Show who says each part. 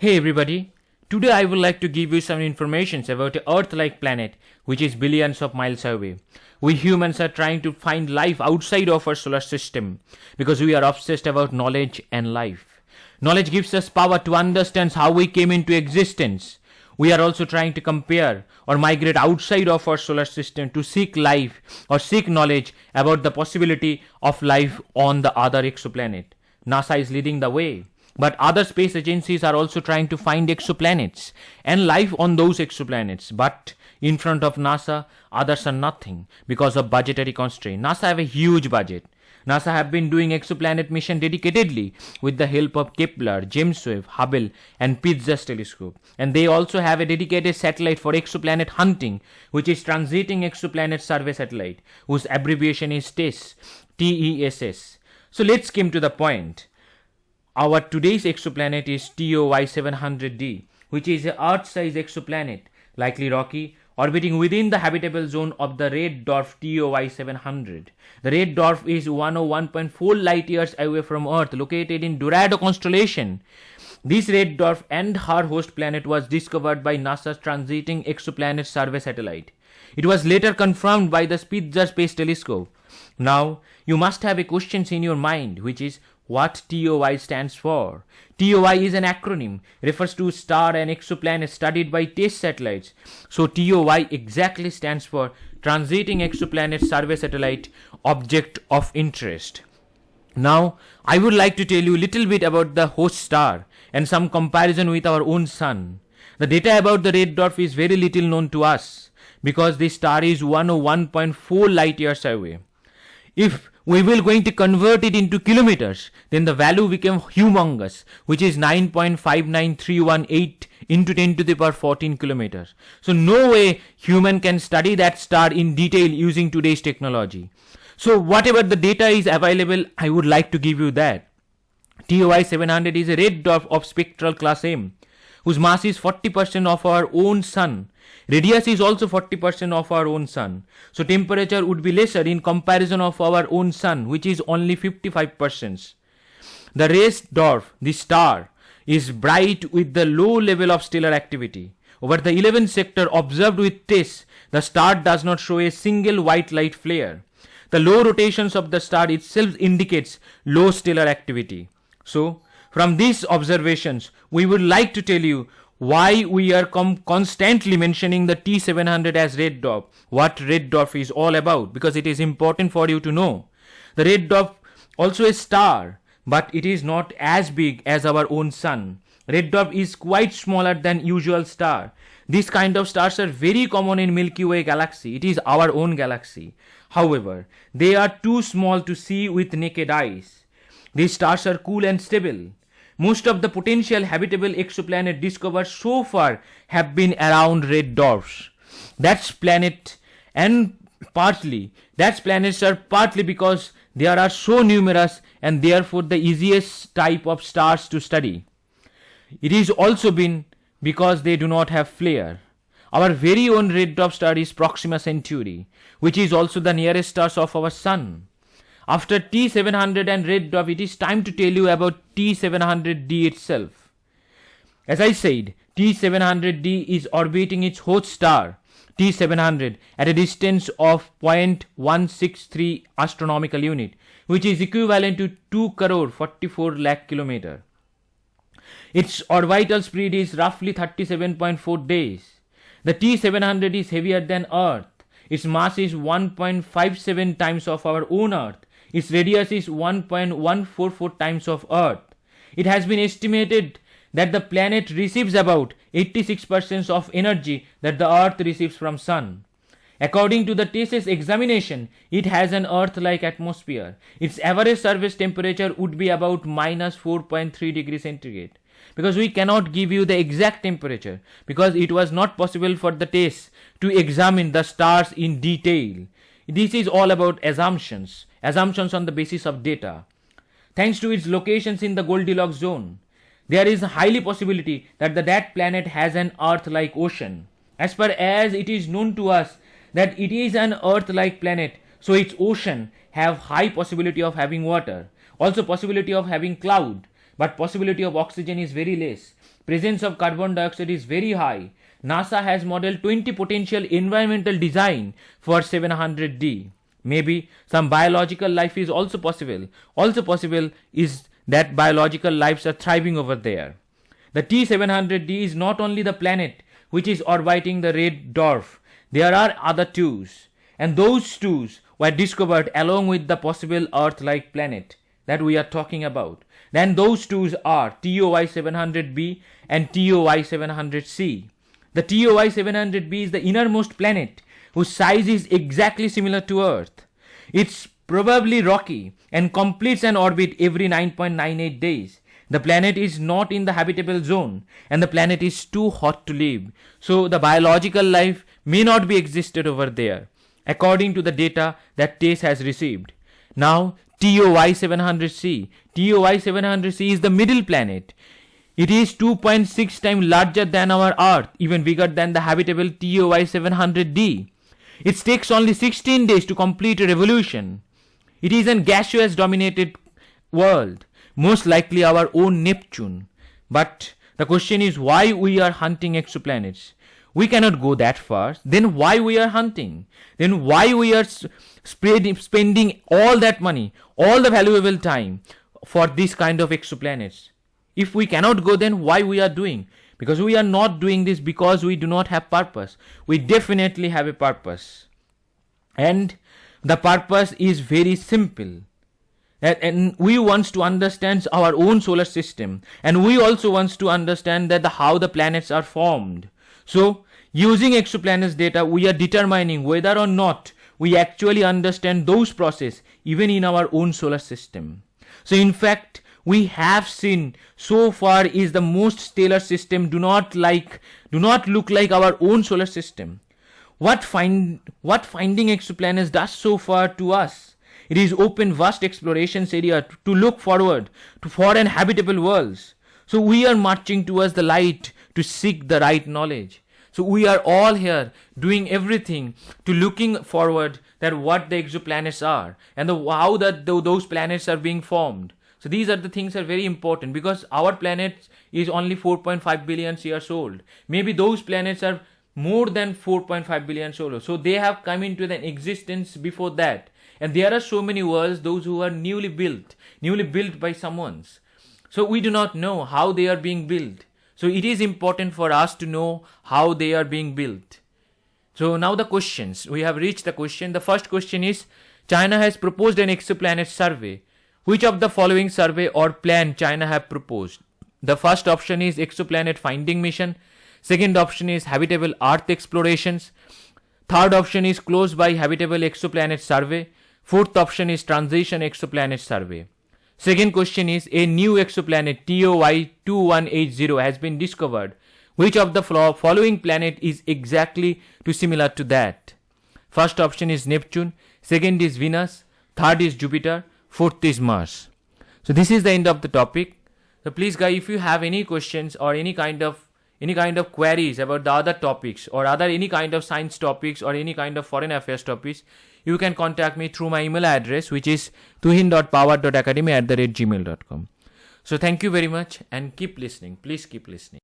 Speaker 1: Hey everybody, today I would like to give you some information about a Earth-like planet which is billions of miles away. We humans are trying to find life outside of our solar system because we are obsessed about knowledge and life. Knowledge gives us power to understand how we came into existence. We are also trying to compare or migrate outside of our solar system to seek life or seek knowledge about the possibility of life on the other exoplanet. NASA is leading the way. But other space agencies are also trying to find exoplanets and life on those exoplanets. But in front of NASA, others are nothing because of budgetary constraint. NASA have a huge budget. NASA have been doing exoplanet mission dedicatedly with the help of Kepler, James Webb, Hubble and PITZAS telescope. And they also have a dedicated satellite for exoplanet hunting, which is Transiting Exoplanet Survey Satellite, whose abbreviation is TESS, TESS. So let's come to the point. Our today's exoplanet is TOY 700d, which is an Earth-sized exoplanet, likely rocky, orbiting within the habitable zone of the red dwarf TOY 700. The red dwarf is 101.4 light years away from Earth, located in Dorado constellation. This red dwarf and her host planet was discovered by NASA's Transiting Exoplanet Survey Satellite. It was later confirmed by the Spitzer Space Telescope. Now, you must have a question in your mind, which is, what TOY stands for? TOY is an acronym, refers to star and exoplanet studied by TESS satellites. So TOY exactly stands for Transiting Exoplanet Survey Satellite Object of Interest. Now, I would like to tell you a little bit about the host star and some comparison with our own sun. The data about the red dwarf is very little known to us because this star is 101.4 light years away. If we will going to convert it into kilometers, then the value became humongous, which is 9.59318 into 10 to the power 14 kilometers. So no way human can study that star in detail using today's technology. So whatever the data is available, I would like to give you that. TOY 700 is a red dwarf of spectral class M, whose mass is 40% of our own sun. Radius is also 40% of our own sun. So temperature would be lesser in comparison of our own sun, which is only 55%. The red dwarf, the star, is bright with the low level of stellar activity. Over the 11th sector observed with TESS, the star does not show a single white light flare. The low rotations of the star itself indicates low stellar activity. So, from these observations, we would like to tell you why we are constantly mentioning the T700 as red dwarf, what red dwarf is all about, because it is important for you to know. The red dwarf also a star, but it is not as big as our own sun. Red dwarf is quite smaller than usual star. These kind of stars are very common in Milky Way galaxy. It is our own galaxy. However, they are too small to see with naked eyes. These stars are cool and stable. Most of the potential habitable exoplanets discovered so far have been around red dwarfs. Planets are partly because they are so numerous and therefore the easiest type of stars to study. It is also been because they do not have flare. Our very own red dwarf star is Proxima Centauri, which is also the nearest star of our sun. After T700 and red dwarf, it is time to tell you about T700d itself. As I said, T700d is orbiting its host star, T700, at a distance of 0.163 astronomical unit, which is equivalent to 2 crore 44 lakh kilometer. Its orbital speed is roughly 37.4 days. The T700 is heavier than Earth. Its mass is 1.57 times of our own Earth. Its radius is 1.144 times of Earth. It has been estimated that the planet receives about 86% of energy that the Earth receives from Sun. According to the TESS examination, it has an Earth-like atmosphere. Its average surface temperature would be about minus 4.3 degrees centigrade. Because we cannot give you the exact temperature, because it was not possible for the TESS to examine the stars in detail. This is all about assumptions on the basis of data. Thanks to its locations in the Goldilocks zone, there is a highly possibility that that planet has an Earth-like ocean. As far as it is known to us that it is an Earth-like planet, so its ocean have high possibility of having water, also possibility of having cloud. but possibility of oxygen is very less. Presence of carbon dioxide is very high. NASA has modeled 20 potential environmental design for 700D. Maybe some biological life is also possible. Also possible is that biological lives are thriving over there. The T700D is not only the planet which is orbiting the red dwarf. There are other twos, and those twos were discovered along with the possible Earth-like planet that we are talking about. Then those twos are TOI 700b and TOI 700c. The TOI 700b is the innermost planet whose size is exactly similar to Earth. It's probably rocky and completes an orbit every 9.98 days. The planet is not in the habitable zone and the planet is too hot to live. So the biological life may not be existed over there, according to the data that TACE has received. Now, TOI 700c. TOI 700c is the middle planet. It is 2.6 times larger than our Earth, even bigger than the habitable TOI 700d. It takes only 16 days to complete a revolution. It is a gaseous dominated world, most likely our own Neptune. But the question is why we are hunting exoplanets. We cannot go that far. Then why we are hunting? Then why we are spending all that money, all the valuable time for this kind of exoplanets? If we cannot go, then why we are doing? Because we are not doing this because we do not have purpose. We definitely have a purpose. And the purpose is very simple. And we want to understand our own solar system. And we also want to understand that how the planets are formed. So, using exoplanets data, we are determining whether or not we actually understand those processes even in our own solar system. So, in fact, we have seen so far is the most stellar system do not look like our own solar system. What finding exoplanets does so far to us? It is open vast explorations area to look forward to foreign habitable worlds. So we are marching towards the light to seek the right knowledge. So we are all here doing everything to looking forward that what the exoplanets are and how those planets are being formed. So these are the things are very important because our planet is only 4.5 billion years old. Maybe those planets are more than 4.5 billion years old. So they have come into the existence before that. And there are so many worlds, those who are newly built by someone's. So we do not know how they are being built. So it is important for us to know how they are being built. So now the questions. We have reached the question. The first question is, China has proposed an exoplanet survey. Which of the following survey or plan China have proposed? The first option is exoplanet finding mission. Second option is habitable Earth explorations. Third option is close by habitable exoplanet survey. Fourth option is transition exoplanet survey. Second question is, a new exoplanet TOI 2180 has been discovered. Which of the following planet is exactly too similar to that? First option is Neptune. Second is Venus. Third is Jupiter. Fourth is Mars. So this is the end of the topic. So please guys, if you have any questions or any kind of queries about the other topics or any kind of science topics or any kind of foreign affairs topics, you can contact me through my email address, which is tuhin.power.academy@gmail.com. So thank you very much and keep listening. Please keep listening.